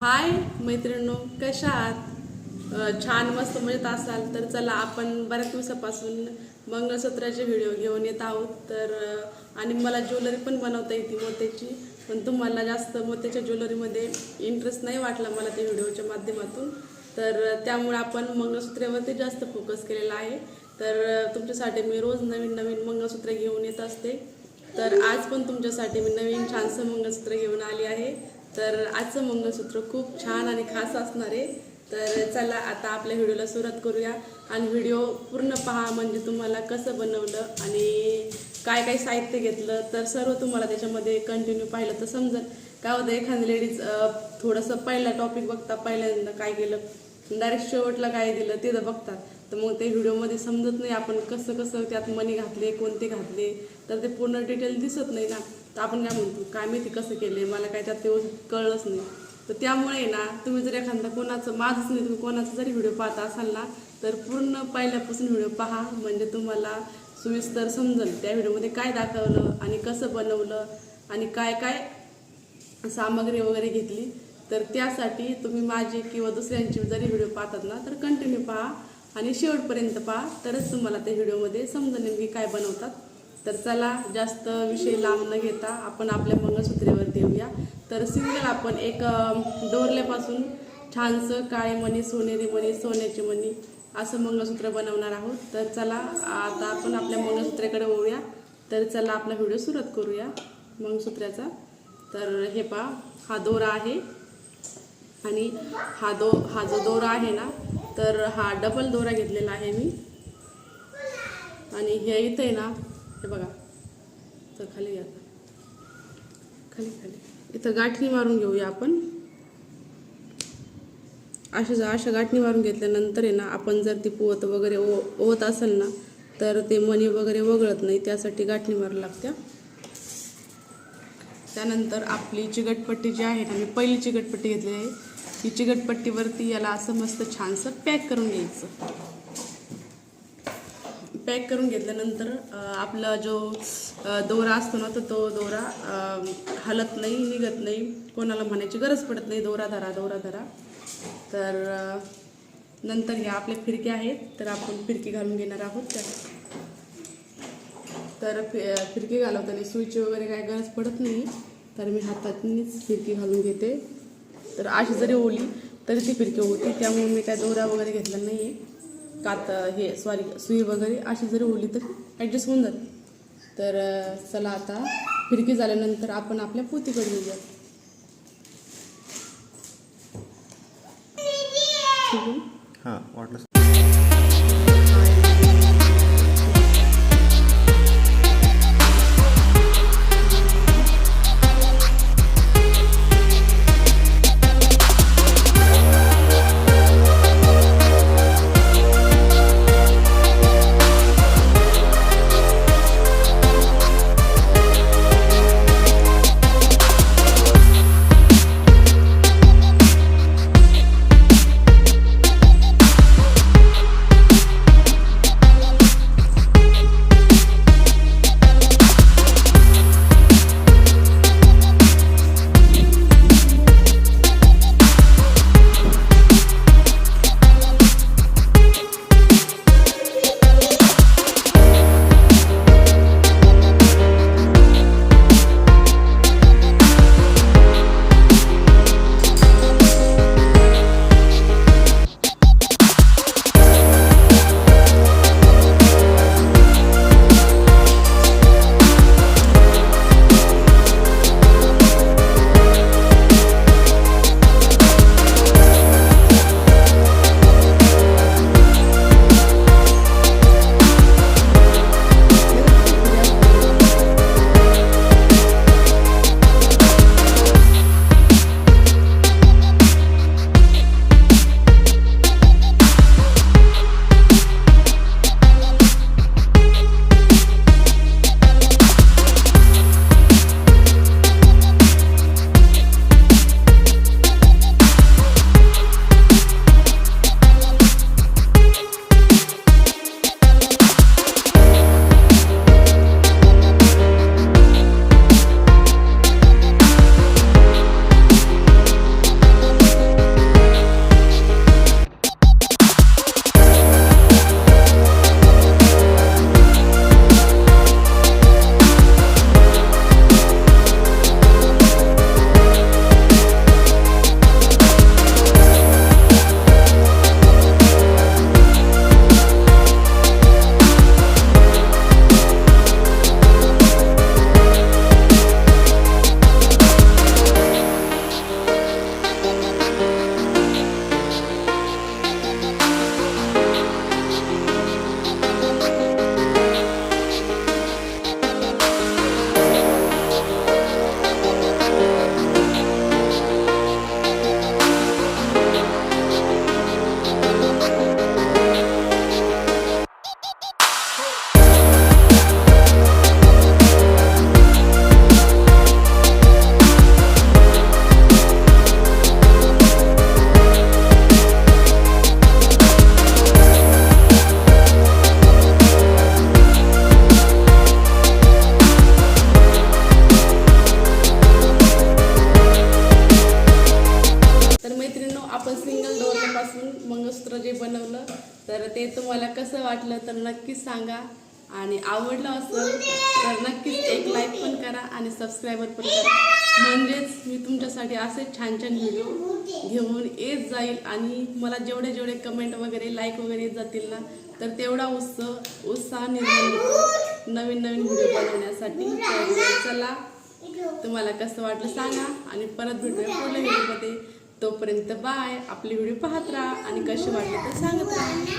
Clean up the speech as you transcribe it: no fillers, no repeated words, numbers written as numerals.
हाय मैत्रिणींनो, कशा आहात? छान मस्त मजेत असाल तर चला, आपण बऱ्याच दिवसापासून मंगळसूत्राचे व्हिडिओ घेऊन येत आहोत. आणि मला ज्वेलरी पण बनवता येते मोत्याची, पण तुम्हाला जास्त मोत्याच्या ज्वेलरीमध्ये इंटरेस्ट नाही वाटला मला त्या व्हिडिओच्या माध्यमातून, तर त्यामुळे आपण मंगळसूत्रावरती जास्त फोकस केलेला आहे. तर तुमच्यासाठी मी रोज नवीन नवीन मंगळसूत्र घेऊन येत असते. तर आज पण तुमच्यासाठी मी नवीन छानसं मंगळसूत्र घेऊन आली आहे. तर आजचं मंगळसूत्र खूप छान आणि खास असणार आहे. तर चला आता आपल्या व्हिडिओला सुरुवात करूया आणि व्हिडिओ पूर्ण पहा, म्हणजे तुम्हाला कसं बनवलं आणि काय काय साहित्य घेतलं तर सर्व तुम्हाला त्याच्यामध्ये कंटिन्यू पाहिलं तर समजेल. काय होतं, एखादी लेडीज थोडंसं पहिला टॉपिक बघता, पहिल्यांदा काय केलं डायरेक्ट शेवटला काय दिलं ते तर बघतात, तर मग ते व्हिडिओमध्ये समजत नाही आपण कसं कसं त्यात मणी घातले, कोणते घातले, तर ते पूर्ण डिटेल दिसत नाही ना. तर आपण काय म्हणतो, काय माहिती कसं केले, मला काय त्यात व्यवस्थित कळलंच नाही. तर त्यामुळे ना तुम्ही जर एखादा कोणाचं, माझंच नाही, तुम्ही कोणाचं जरी व्हिडिओ पाहता असाल ना, तर पूर्ण पहिल्यापासून व्हिडिओ पहा, म्हणजे तुम्हाला सविस्तर समजेल त्या व्हिडिओमध्ये काय दाखवलं आणि कसं बनवलं आणि काय काय सामग्री वगैरे घेतली. तर त्यासाठी तुम्ही माझे किंवा दुसऱ्यांचे जरी व्हिडिओ पाहतात ना, तर कंटिन्यू पहा आणि शेवटपर्यंत पहा, तरच तुम्हाला त्या व्हिडिओमध्ये समजेल नेमकी काय बनवतात. तर चला, जास्त विषय लांब न घेता आपण आपल्या मंगळसूत्रेवरती येऊया. तर सिंगल आपण एक डोरल्यापासून छानसं काळे मणी, सोनेरी मणी, सोन्याची मणी असं मंगळसूत्र बनवणार आहोत. तर चला आता आपण आपल्या मंगळसूत्राकडे वळूया. तर चला आपला व्हिडिओ सुरुवात करूया मंगळसूत्राचा. तर हे पहा, हा दोरा आहे आणि हा जो दोरा आहे ना, तर हा डबल दोरा घेतलेला आहे मी. आणि हे इथं आहे ना, हे बघा, तर खाली घ्या, खाली इथं गाठणी मारून घेऊया आपण. अशा गाठणी मारून घेतल्यानंतर आहे ना, आपण जर ती पोवत वगैरे ओवत असेल ना, तर ते मणी वगैरे वगळत नाही, त्यासाठी गाठणी मारायला लागत्या. त्यानंतर आपली चिकटपट्टी जी आहे ना, मी पहिली चिकटपट्टी घेतली आहे, ही चिकटपट्टीवरती याला असं मस्त छानसं पॅक करून घ्यायचं. पॅक करून घेतल्यानंतर आपला जो दोरा असतो ना, तर तो दोरा हलत नाही, निघत नाही, कोणाला म्हणायची गरज पडत नाही दोरा धरा, दोरा धरा. तर नंतर ह्या आपल्या फिरक्या आहेत, तर आपण फिरकी घालून घेणार आहोत त्यात. तर फिरकी घालवताना सुईची वगैरे काय गरज पडत नाही, तर मी हातातनीच फिरकी घालून घेते. तर अशी जरी ओली तरी ती फिरकी होती, त्यामुळे मी काय दोरा वगैरे घेतला नाही आहे. सुई वगैरे अशी जरी ओली तर ॲडजस्ट होऊन जाते. तर चला आता फिरकी झाल्यानंतर आपण आपल्या पोतीकडे येऊया. हां, वाटलं. मंगळसूत्र जे बनवलं तर ते तुम्हाला कसं वाटलं तर नक्कीच सांगा. आणि आवडलं असेल तर नक्कीच एक लाईक पण करा आणि सबस्क्राईबर पण करा. म्हणजेच मी तुमच्यासाठी असे छान छान व्हिडिओ घेऊन येत जाईल आणि मला जेवढे जेवढे कमेंट वगैरे लाईक वगैरे येत जातील ना तर तेवढा उत्साह निर्माण होतो नवीन नवीन व्हिडिओ बनवण्यासाठी. तर चला, तुम्हाला कसं वाटलं सांगा आणि परत भेटूया पुढल्या व्हिडिओमध्ये. तोपर्यंत बाय. आपले व्हिडिओ पाहत राहा आणि कसे वाटले तर सांगत राहा.